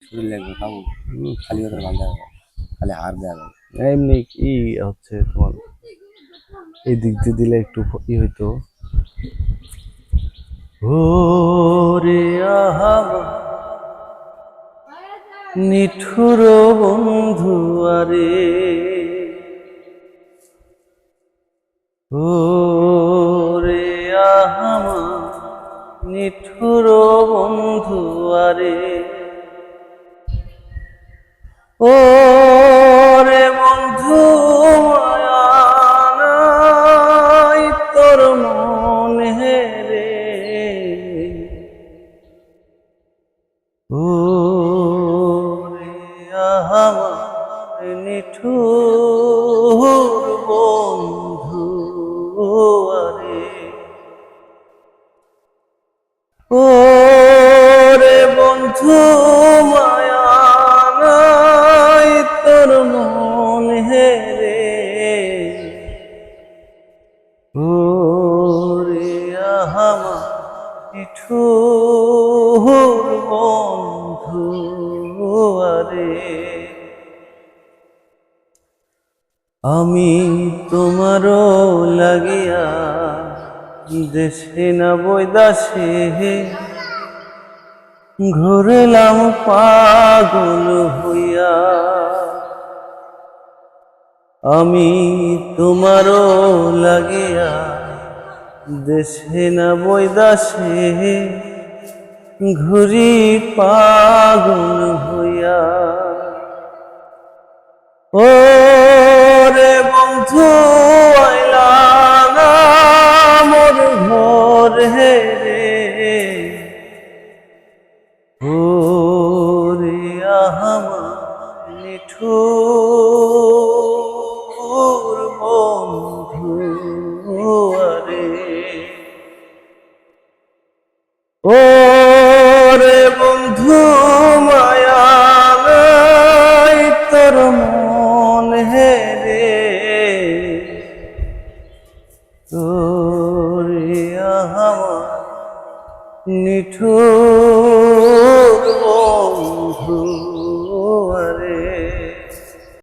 শরীর লাগবে খাবো খালি ওদের বান্ধা খালি হার দেওয়া যাবে। এমনি ই হচ্ছে তোমার এই দিক দিয়ে দিলে একটু ই হইতো। ওরে আহা নিঠুর বন্ধু আরে, ওরে আহা নিঠুর বন্ধু আরে, ওরে বন্ধু মায়া নাই তোর মনে রে, ওরে আমার নিঠুর বন্ধু আরে, ওরে বন্ধু মায়া নাই তোর মনে রে, ওরে আমার নিঠুর বন্ধু আরে। আমি তোমারও লাগিয়া দেশে না বৈদাসে ঘুরলাম পাগল হইয়া, আমি তোমারও লাগিয়া দেশে না বৈদাসে ঘুরি পাগল হইয়া, ওরে বন্ধু আইলা না মোর ঘরে রে, ওরে আমার নিঠুর বন্ধু আরে, ওরে বন্ধু মায়া নাই তোর মনে রে, ওরে আমার নিঠুর বন্ধু।